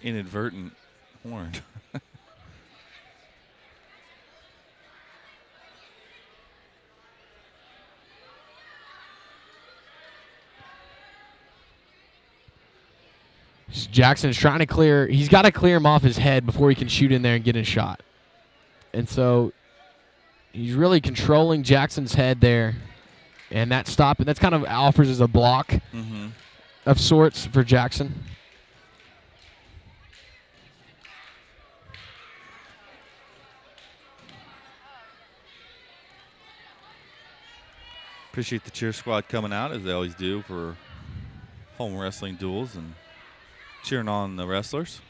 Inadvertent horn. Jackson's trying to clear. He's got to clear him off his head before he can shoot in there and get a shot. And so He's really controlling Jackson's head there. And that stop, and that's kind of offers as a block of sorts for Jackson. Appreciate the cheer squad coming out, as they always do, for home wrestling duels and cheering on the wrestlers.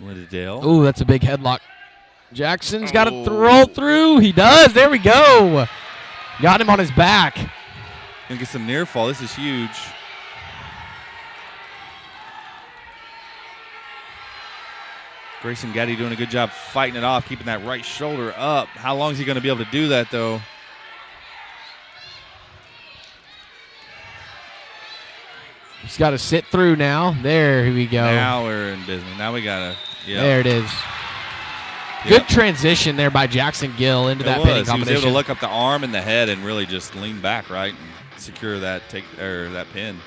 Hilldale. Ooh, that's a big headlock. Jackson's got to roll through. He does. There we go. Got him on his back. Gonna get some near fall. This is huge. Grayson Gaddy doing a good job fighting it off, keeping that right shoulder up. How long is he going to be able to do that, though? He's got to sit through now. There we go. Now we're in business. Now we got to. Yep. There it is. Good transition there by Jackson Gill into that pinning combination. He was able to look up the arm and the head and really just lean back, right, and secure that that pin.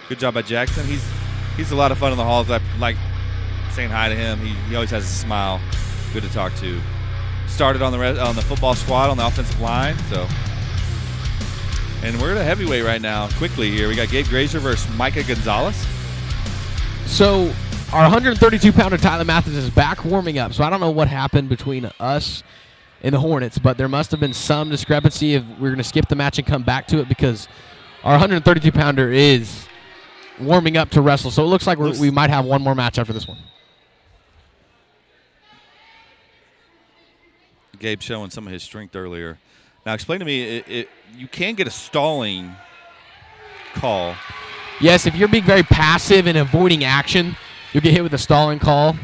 Good job by Jackson. He's a lot of fun in the halls. I like saying hi to him. He always has a smile. Good to talk to. Started on the football squad on the offensive line. So, and we're at a heavyweight right now. Quickly here, we got Gabe Grazer versus Micah Gonzalez. So our 132-pounder Tyler Mathis is back warming up. So I don't know what happened between us and the Hornets, but there must have been some discrepancy if we're going to skip the match and come back to it, because our 132-pounder is warming up to wrestle. So it looks like we might have one more match after this one. Gabe showing some of his strength earlier. Now explain to me, you can get a stalling call. Yes, if you're being very passive and avoiding action, you'll get hit with a stalling call.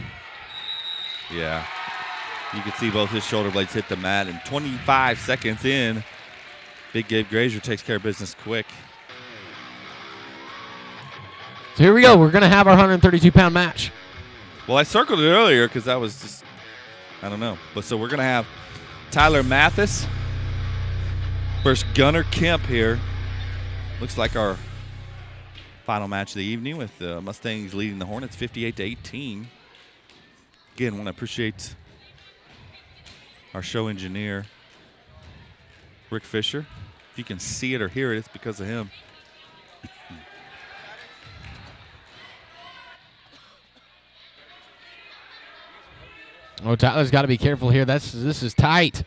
Yeah. You can see both his shoulder blades hit the mat, and 25 seconds in, big Gabe Grazer takes care of business quick. So here we go. We're going to have our 132-pound match. Well, I circled it earlier because that was just, I don't know. But so we're going to have Tyler Mathis versus Gunnar Kemp here. Looks like our final match of the evening, with the Mustangs leading the Hornets 58-18. Again, want to appreciate our show engineer, Rick Fisher. If you can see it or hear it, it's because of him. Oh, Tyler's got to be careful here. This is tight.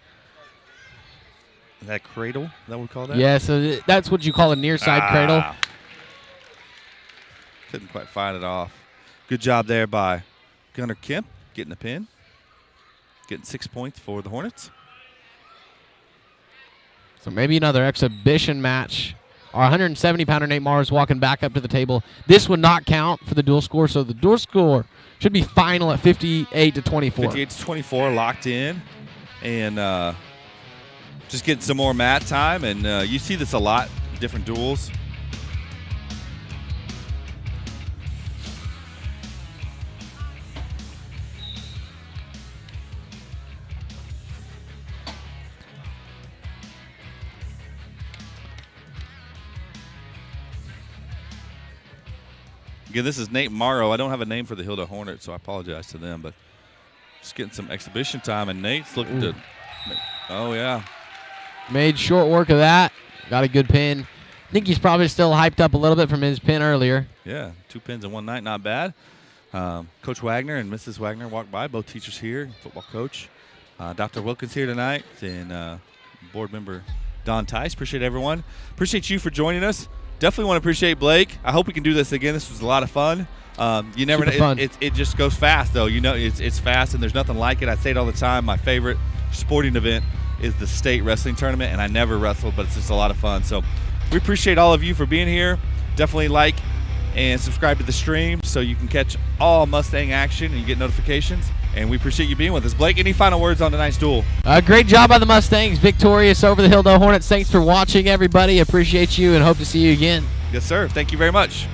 That cradle, is that what we call that? Yeah, so that's what you call a near side cradle. Couldn't quite fight it off. Good job there by Gunnar Kemp, getting the pin. Getting 6 points for the Hornets. So maybe another exhibition match. Our 170-pounder Nate Mars walking back up to the table. This would not count for the dual score, so the dual score should be final at 58-24. 58-24, locked in. And just getting some more mat time. And you see this a lot, different duels. Again, this is Nate Morrow. I don't have a name for the Hilldale Hornets, so I apologize to them. But just getting some exhibition time, and Nate's looking to. Oh yeah, made short work of that. Got a good pin. I think he's probably still hyped up a little bit from his pin earlier. Yeah, 2 pins in one night, not bad. Coach Wagner and Mrs. Wagner walked by, both teachers here, football coach. Dr. Wilkins here tonight, and board member Don Tice. Appreciate everyone. Appreciate you for joining us. Definitely want to appreciate Blake. I hope we can do this again. This was a lot of fun. You never know. It just goes fast, though. You know, it's fast, and there's nothing like it. I say it all the time. My favorite sporting event is the state wrestling tournament, and I never wrestled, but it's just a lot of fun. So we appreciate all of you for being here. Definitely like and subscribe to the stream so you can catch all Mustang action and you get notifications. And we appreciate you being with us. Blake, any final words on tonight's duel? Great job by the Mustangs. Victorious over the Hilldale Hornets. Thanks for watching, everybody. Appreciate you and hope to see you again. Yes, sir. Thank you very much.